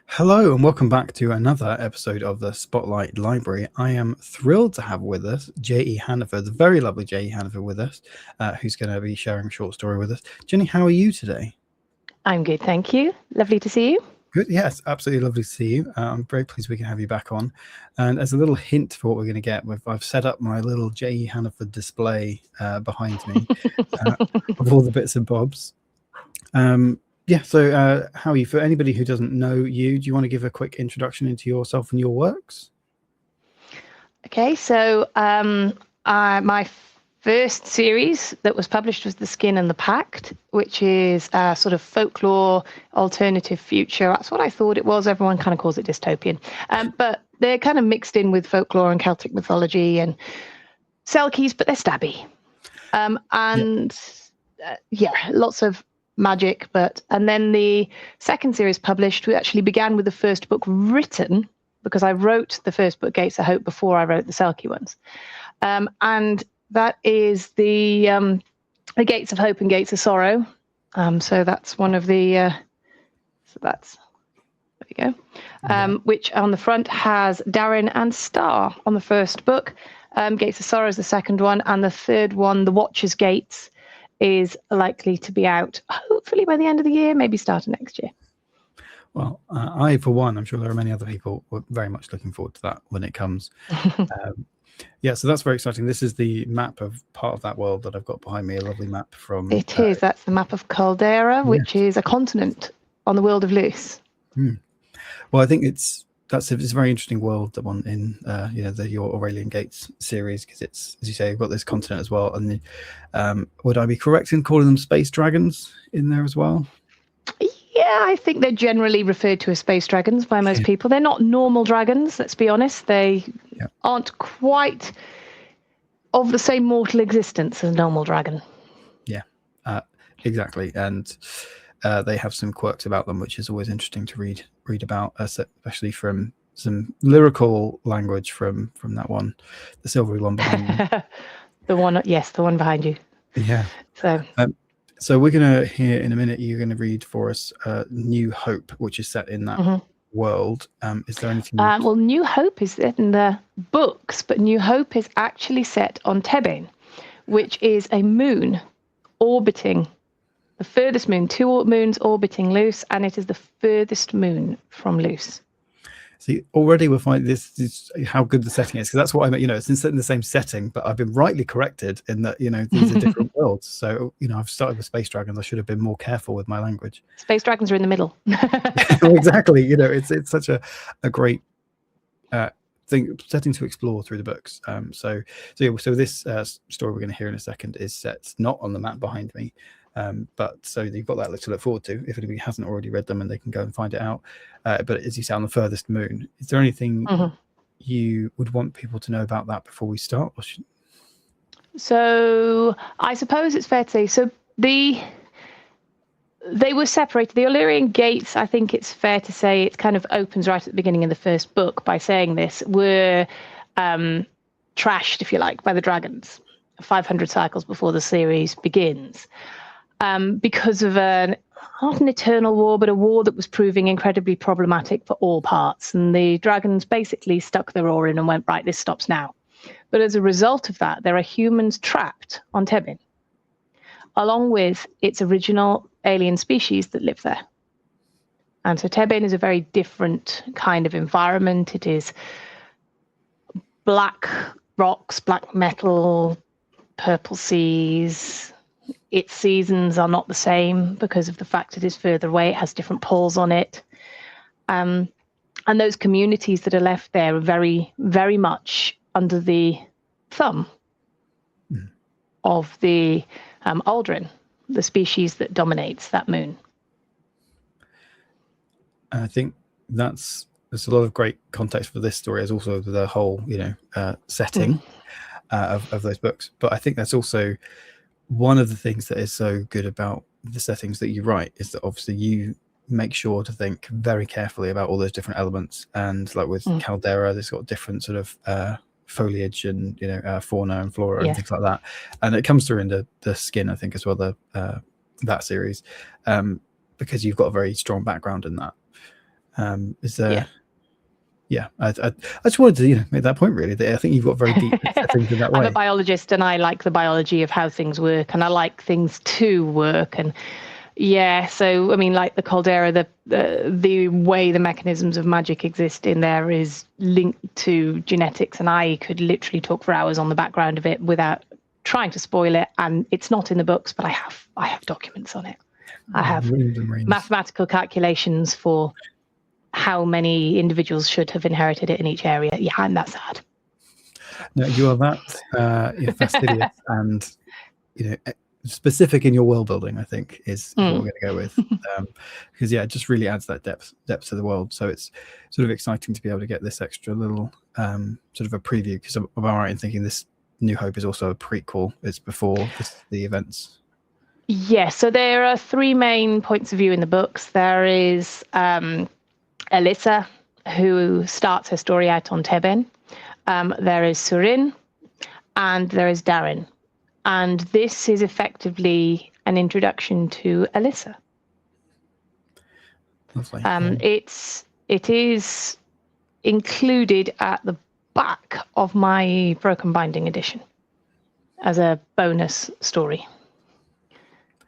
Hello and welcome back to another episode of the Spotlight Library. I am thrilled to have with us J.E. Hannaford, the very lovely J.E. Hannaford with us, who's going to be sharing a short story with us. Jenny, how are you today? I'm good, thank you. Lovely to see you. Good, yes, absolutely lovely to see you. I'm very pleased we can have you back on. And as a little hint for what we're going to get, I've set up my little J.E. Hannaford display behind me of all the bits and bobs. So how are you? For anybody who doesn't know you, do you want to give a quick introduction into yourself and your works? Okay, so my first series that was published was The Skin and the Pact, which is a sort of folklore alternative future. That's what I thought it was. Everyone kind of calls it dystopian. But they're kind of mixed in with folklore and Celtic mythology and Selkies, but they're stabby. Lots of magic. And then the second series published, we actually began with the first book written, because I wrote the first book, Gates of Hope, before I wrote the Selkie ones. And that is the Gates of Hope and Gates of Sorrow. So that's one of the, there you go. Which on the front has Darren and Star on the first book. Gates of Sorrow is the second one. And the third one, The Watcher's Gates, is likely to be out hopefully by the end of the year, maybe start of next year. Well, I, for one, I'm sure there are many other people who are very much looking forward to that when it comes. So that's very exciting. This is the map of part of that world that I've got behind me, a lovely map from... It is. That's the map of Caldera, which is a continent on the world of Luce. Well, I think it's a very interesting world, the one in your Aulirean Gates series, because it's, as you say, you've got this continent as well. And would I be correct in calling them space dragons in there as well? Yeah, I think they're generally referred to as space dragons by most people. They're not normal dragons, let's be honest. They aren't quite of the same mortal existence as a normal dragon. Yeah, exactly. And they have some quirks about them, which is always interesting to read about, especially from some lyrical language from that one, the silvery one behind you. The one behind you. Yeah. So we're going to hear in a minute, you're going to read for us New Hope, which is set in that world. Is there anything? Well, New Hope is set in the books, but New Hope is actually set on Tebane, which is a moon orbiting the furthest moon, two moons orbiting Luce, and it is the furthest moon from Luce. See, already we'll find this is how good the setting is, because that's what I meant. It's in the same setting, but I've been rightly corrected in that, these are different worlds. So, I've started with space dragons. I should have been more careful with my language. Space dragons are in the middle. Exactly. It's such a great setting to explore through the books. So this story we're going to hear in a second is set not on the map behind me. But so you've got that to look forward to if anybody hasn't already read them, and they can go and find it out. But as you say, on the furthest moon, is there anything you would want people to know about that before we start? So I suppose it's fair to say, so they were separated. The Aulirean Gates, I think it's fair to say, it kind of opens right at the beginning of the first book by saying this, were trashed, if you like, by the dragons 500 cycles before the series begins. Because of not an eternal war, but a war that was proving incredibly problematic for all parts. And the dragons basically stuck their oar in and went, right, this stops now. But as a result of that, there are humans trapped on Tebane, along with its original alien species that live there. And so Tebane is a very different kind of environment. It is black rocks, black metal, purple seas. Its seasons are not the same because of the fact it is further away. It has different poles on it. And those communities that are left there are very, very much under the thumb of the Aulirean, the species that dominates that moon. I think there's a lot of great context for this story, as also the whole, setting of those books. But I think that's also one of the things that is so good about the settings that you write, is that obviously you make sure to think very carefully about all those different elements. And like with Caldera, there's got different sort of foliage and fauna and flora and things like that. And it comes through in the Skin, I think, as well, that series, because you've got a very strong background in that. Is there? Yeah, I just wanted to make that point really. That I think you've got very deep settings in that way. I'm a biologist, and I like the biology of how things work, and I like things to work. And so I mean, like the caldera, the way the mechanisms of magic exist in there is linked to genetics, and I could literally talk for hours on the background of it without trying to spoil it. And it's not in the books, but I have documents on it. I have mathematical calculations for how many individuals should have inherited it in each area. Yeah, I'm that sad. No, you are that you're fastidious and specific in your world building, I think is what we're going to go with, because it just really adds that depth to the world. So it's sort of exciting to be able to get this extra little sort of a preview, because I'm right in thinking this New Hope is also a prequel. It's before the events. Yes, so there are three main points of view in the books. There is Alyssa, who starts her story out on Teben. There is Surin, and there is Darren. And this is effectively an introduction to Alyssa. Lovely. It is included at the back of my Broken Binding edition as a bonus story.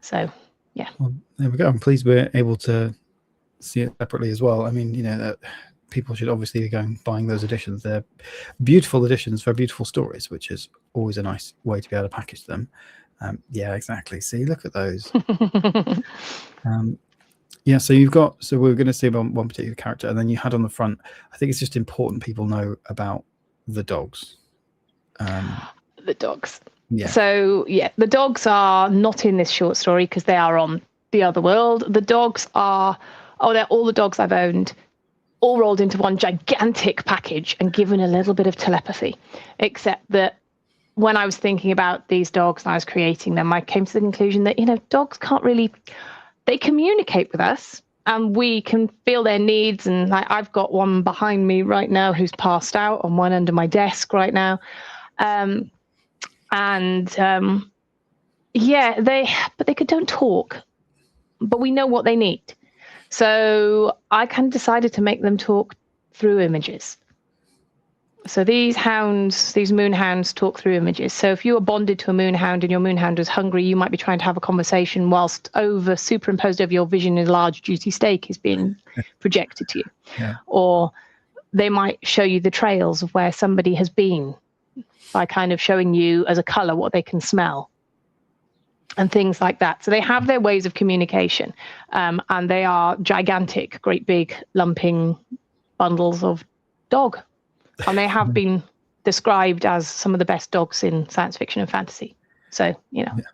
So, yeah. Well, there we go. I'm pleased we're able to see it separately as well. I mean, that people should obviously be going buying those editions. They're beautiful editions for beautiful stories, which is always a nice way to be able to package them. Yeah, exactly. See, look at those. So we're going to see one particular character, and then you had on the front, I think it's just important people know about the dogs. The dogs. Yeah. So, the dogs are not in this short story because they are on the other world. The dogs are, they're all the dogs I've owned, all rolled into one gigantic package and given a little bit of telepathy. Except that when I was thinking about these dogs and I was creating them, I came to the conclusion that, dogs can't really, they communicate with us and we can feel their needs. And I've got one behind me right now who's passed out on one end of my desk right now. They don't talk, but we know what they need. So I kind of decided to make them talk through images. So these moonhounds talk through images. So if you are bonded to a moonhound and your moonhound is hungry, you might be trying to have a conversation whilst superimposed over your vision a large juicy steak is being projected to you. Yeah. Or they might show you the trails of where somebody has been by kind of showing you as a color what they can smell and things like that. So they have their ways of communication, and they are gigantic, great big lumping bundles of dog. And they have been described as some of the best dogs in science fiction and fantasy. So,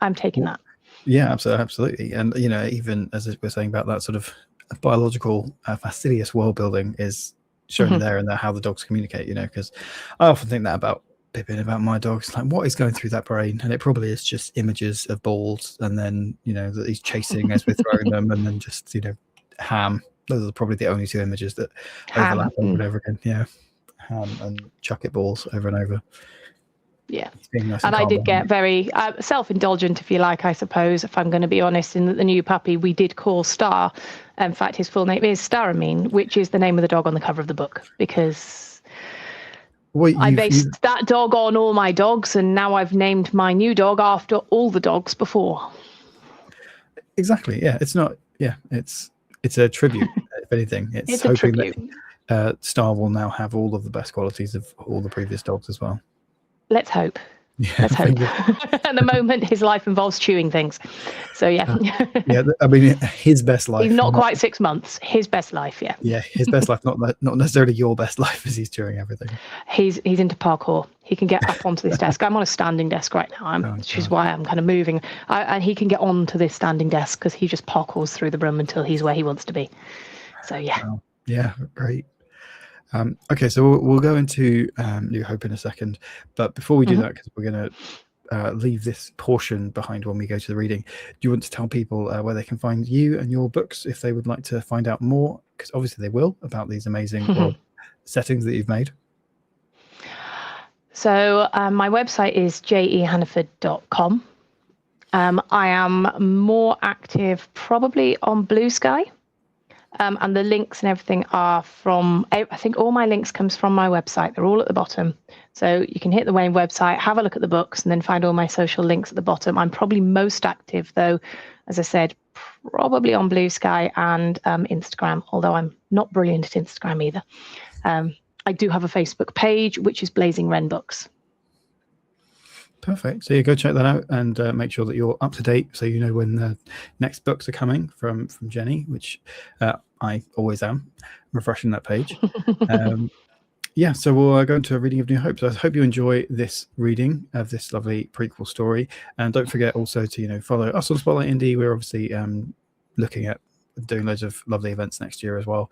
I'm taking that. Yeah, absolutely. And, even as we're saying about that sort of biological, fastidious world building is shown there, and how the dogs communicate, because I often think that about Pippin, about my dogs, like what is going through that brain, and it probably is just images of balls, and then that he's chasing as we're throwing them, and then just ham. Those are probably the only two images that overlap over and over again. Yeah, ham and chucket balls over and over. Yeah, nice and I did get very self-indulgent, if you like, I suppose, if I'm going to be honest, in that the new puppy we did call Star. In fact, his full name is Staramine, which is the name of the dog on the cover of the book, because I based that dog on all my dogs, and now I've named my new dog after all the dogs before. Exactly. Yeah, it's not. Yeah, it's a tribute. If anything, it's hoping a tribute. That Star will now have all of the best qualities of all the previous dogs as well. Let's hope. Yeah, let's hope. At the moment, his life involves chewing things. So, yeah. I mean, his best life. He's not quite 6 months. His best life, yeah. Yeah, his best life, not necessarily your best life, as he's chewing everything. He's into parkour. He can get up onto this desk. I'm on a standing desk right now, which is why I'm kind of moving. And he can get onto this standing desk because he just parkours through the room until he's where he wants to be. So, yeah. Wow. Yeah, great. Okay, so we'll go into New Hope in a second, but before we do that, because we're going to leave this portion behind when we go to the reading, do you want to tell people where they can find you and your books if they would like to find out more? Because obviously they will, about these amazing world settings that you've made. So my website is jehannaford.com. I am more active probably on Blue Sky. And the links and everything are from, I think all my links comes from my website. They're all at the bottom. So you can hit the Wayne website, have a look at the books, and then find all my social links at the bottom. I'm probably most active, though, as I said, probably on Blue Sky and Instagram, although I'm not brilliant at Instagram either. I do have a Facebook page, which is Blazing Wren Books. Perfect. So yeah, go check that out and make sure that you're up to date, so you know when the next books are coming from Jenny, which I always am, refreshing that page. Yeah, so we'll go into a reading of New Hope. So I hope you enjoy this reading of this lovely prequel story, and don't forget also to follow us on Spotlight Indie. We're obviously looking at doing loads of lovely events next year as well,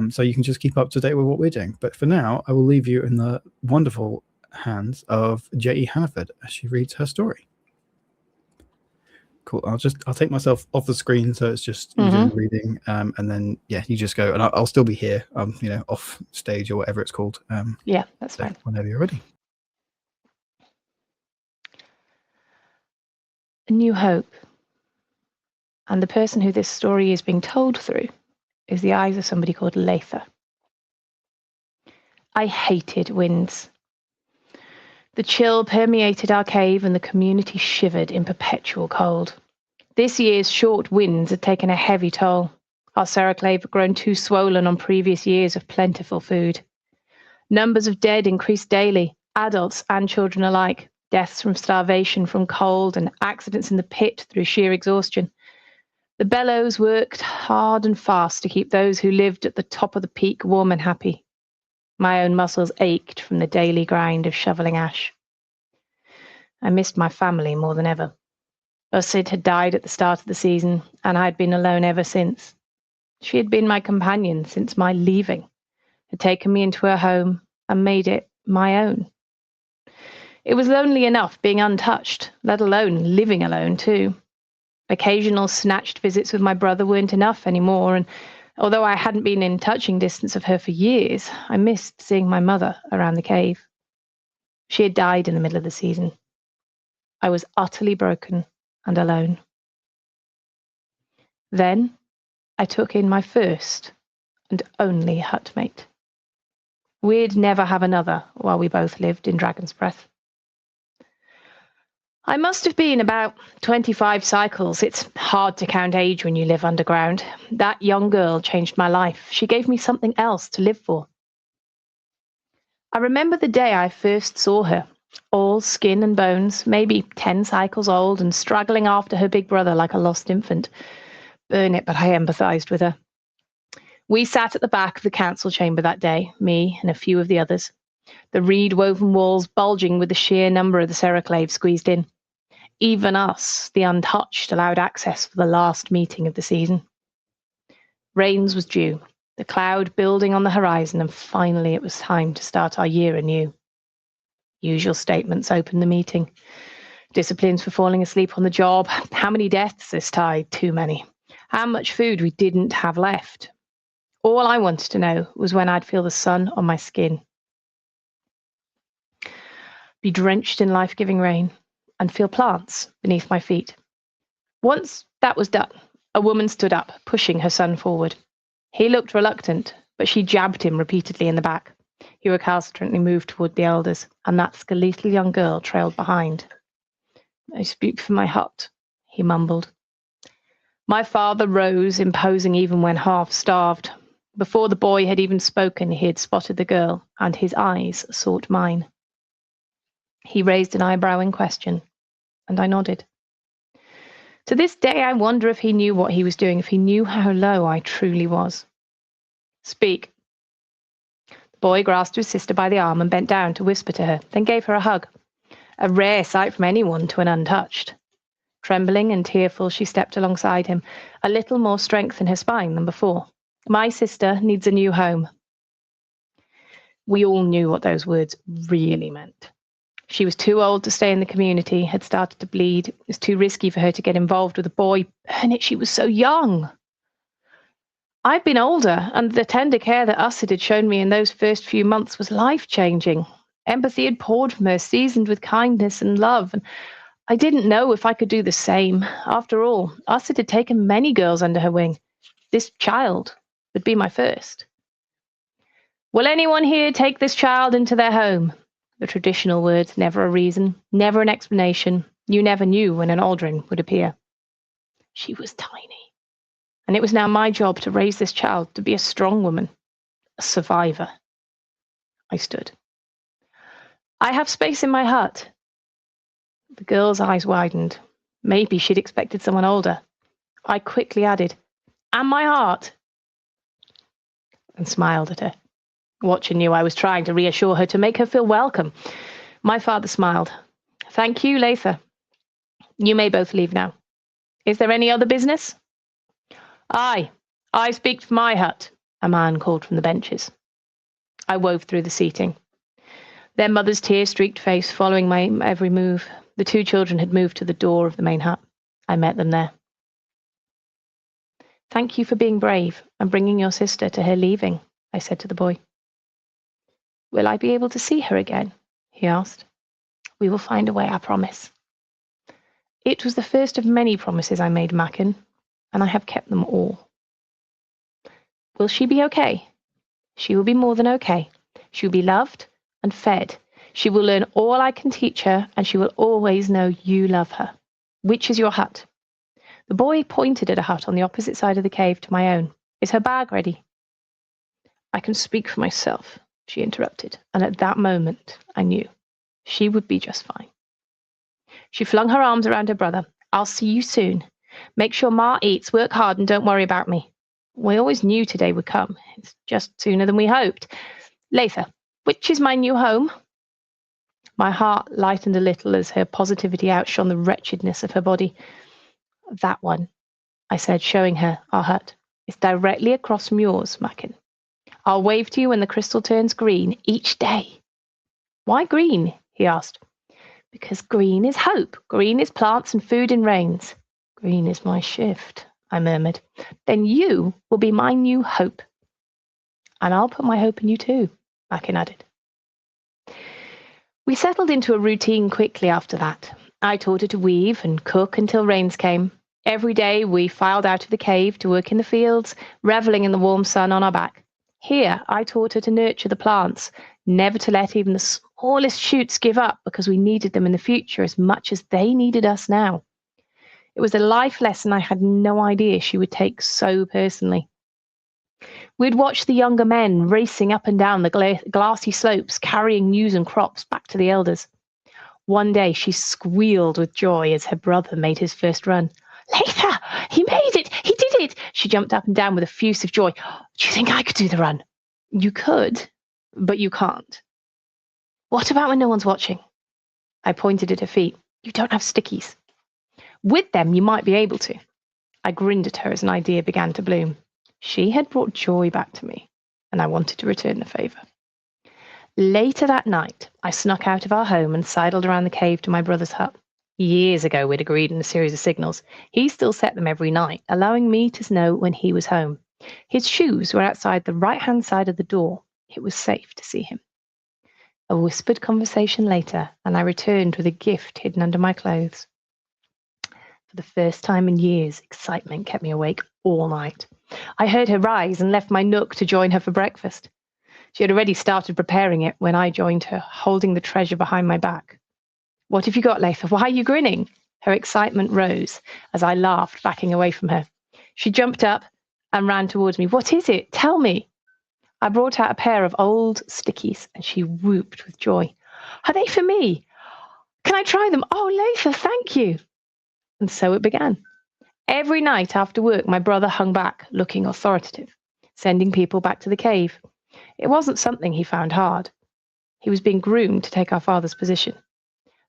so you can just keep up to date with what we're doing. But for now, I will leave you in the wonderful hands of J.E. Hannaford as she reads her story. Cool. I'll take myself off the screen, so it's just you doing the reading, and then you just go, and I'll still be here, off stage or whatever it's called. Yeah, that's fine. Whenever you're ready. A New Hope. And the person who this story is being told through is the eyes of somebody called Latha. I hated winds. The chill permeated our cave and the community shivered in perpetual cold. This year's short winds had taken a heavy toll. Our serraclave had grown too swollen on previous years of plentiful food. Numbers of dead increased daily, adults and children alike, deaths from starvation, from cold, and accidents in the pit through sheer exhaustion. The bellows worked hard and fast to keep those who lived at the top of the peak warm and happy. My own muscles ached from the daily grind of shoveling ash. I missed my family more than ever. Usid had died at the start of the season, and I had been alone ever since. She had been my companion since my leaving, had taken me into her home and made it my own. It was lonely enough being untouched, let alone living alone too. Occasional snatched visits with my brother weren't enough anymore, and although I hadn't been in touching distance of her for years, I missed seeing my mother around the cave. She had died in the middle of the season. I was utterly broken and alone. Then I took in my first and only hutmate. We'd never have another while we both lived in Dragon's Breath. I must have been about 25 cycles. It's hard to count age when you live underground. That young girl changed my life. She gave me something else to live for. I remember the day I first saw her, all skin and bones, maybe 10 cycles old and struggling after her big brother like a lost infant. Burn it, but I empathized with her. We sat at the back of the council chamber that day, me and a few of the others, the reed-woven walls bulging with the sheer number of the serraclave squeezed in. Even us, the untouched, allowed access for the last meeting of the season. Rains was due, the cloud building on the horizon, and finally it was time to start our year anew. Usual statements opened the meeting. Disciplines for falling asleep on the job, how many deaths this tide, too many, how much food we didn't have left. All I wanted to know was when I'd feel the sun on my skin, be drenched in life-giving rain, and feel plants beneath my feet. Once that was done, a woman stood up, pushing her son forward. He looked reluctant, but she jabbed him repeatedly in the back. He recalcitrantly moved toward the elders, and that skeletal young girl trailed behind. I speak for my hut, he mumbled. My father rose, imposing even when half-starved. Before the boy had even spoken, he had spotted the girl, and his eyes sought mine. He raised an eyebrow in question, and I nodded. To this day, I wonder if he knew what he was doing, if he knew how low I truly was. Speak. The boy grasped his sister by the arm and bent down to whisper to her, then gave her a hug. A rare sight from anyone to an untouched. Trembling and tearful, she stepped alongside him, a little more strength in her spine than before. My sister needs a new home. We all knew what those words really meant. She was too old to stay in the community, had started to bleed. It was too risky for her to get involved with a boy, and yet she was so young. I'd been older, and the tender care that Usid had shown me in those first few months was life-changing. Empathy had poured from her, seasoned with kindness and love, and I didn't know if I could do the same. After all, Usid had taken many girls under her wing. This child would be my first. Will anyone here take this child into their home? The traditional words, never a reason, never an explanation. You never knew when an Aulirean would appear. She was tiny, and it was now my job to raise this child to be a strong woman, a survivor. I stood. I have space in my hut. The girl's eyes widened. Maybe she'd expected someone older. I quickly added, and my heart, and smiled at her. Watcher knew I was trying to reassure her, to make her feel welcome. My father smiled. Thank you, Latha. You may both leave now. Is there any other business? I speak for my hut, a man called from the benches. I wove through the seating. Their mother's tear-streaked face following my every move. The two children had moved to the door of the main hut. I met them there. Thank you for being brave and bringing your sister to her leaving, I said to the boy. Will I be able to see her again? He asked. We will find a way, I promise. It was the first of many promises I made Mackin, and I have kept them all. Will she be okay? She will be more than okay. She will be loved and fed. She will learn all I can teach her, and she will always know you love her. Which is your hut? The boy pointed at a hut on the opposite side of the cave to my own. Is her bag ready? I can speak for myself, she interrupted, and at that moment I knew she would be just fine. She flung her arms around her brother. I'll see you soon. Make sure Ma eats, work hard, and don't worry about me. We always knew today would come. It's just sooner than we hoped. Latha, which is my new home? My heart lightened a little as her positivity outshone the wretchedness of her body. That one, I said, showing her our hut, is directly across from yours, Mackin. I'll wave to you when the crystal turns green each day. Why green? He asked. Because green is hope. Green is plants and food in rains. Green is my shift, I murmured. Then you will be my new hope. And I'll put my hope in you too, Mackin added. We settled into a routine quickly after that. I taught her to weave and cook until rains came. Every day we filed out of the cave to work in the fields, reveling in the warm sun on our back. Here I taught her to nurture the plants, never to let even the smallest shoots give up, because we needed them in the future as much as they needed us now. It was a life lesson I had no idea she would take so personally. We'd watch the younger men racing up and down the glassy slopes, carrying news and crops back to the elders. One day she squealed with joy as her brother made his first run. Latha, he made it! He did it! She jumped up and down with effusive joy. Do you think I could do the run? You could, but you can't. What about when no one's watching? I pointed at her feet. You don't have stickies. With them, you might be able to. I grinned at her as an idea began to bloom. She had brought joy back to me, and I wanted to return the favour. Later that night, I snuck out of our home and sidled around the cave to my brother's hut. Years ago, we'd agreed on a series of signals. He still set them every night, allowing me to know when he was home. His shoes were outside the right-hand side of the door. It was safe to see him. A whispered conversation later, and I returned with a gift hidden under my clothes. For the first time in years, excitement kept me awake all night. I heard her rise and left my nook to join her for breakfast. She had already started preparing it when I joined her, holding the treasure behind my back. What have you got, Latha? Why are you grinning? Her excitement rose as I laughed, backing away from her. She jumped up and ran towards me. What is it? Tell me. I brought out a pair of old stickies, and she whooped with joy. Are they for me? Can I try them? Oh, Latha, thank you. And so it began. Every night after work, my brother hung back, looking authoritative, sending people back to the cave. It wasn't something he found hard. He was being groomed to take our father's position.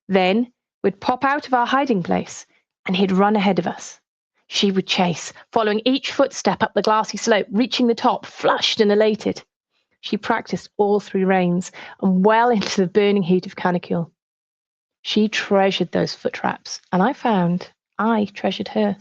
Then we'd pop out of our hiding place, and he'd run ahead of us. She would chase, following each footstep up the glassy slope, reaching the top, flushed and elated. She practiced all through rains and well into the burning heat of canicule. She treasured those foot traps, and I found I treasured her.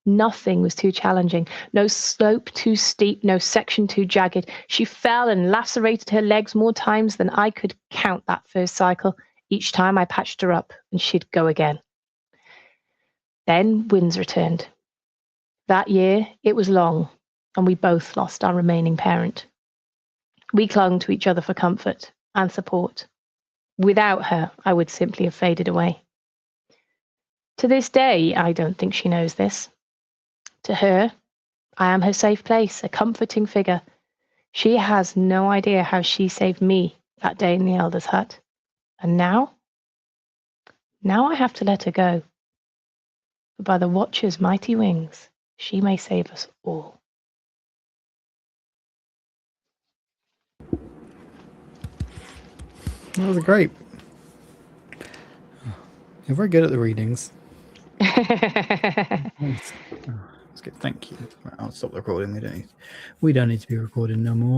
Nothing was too challenging, no slope too steep, no section too jagged. She fell and lacerated her legs more times than I could count that first cycle. Each time I patched her up, and she'd go again. Then winds returned. That year, it was long. and we both lost our remaining parent. We clung to each other for comfort and support. Without her, I would simply have faded away. To this day, I don't think she knows this. To her, I am her safe place, a comforting figure. She has no idea how she saved me that day in the elder's hut. And now I have to let her go. But by the Watcher's mighty wings, she may save us all. That was great. You're very good at the readings. That's good. Thank you. Right, I'll stop the recording. We don't need to be recording no more.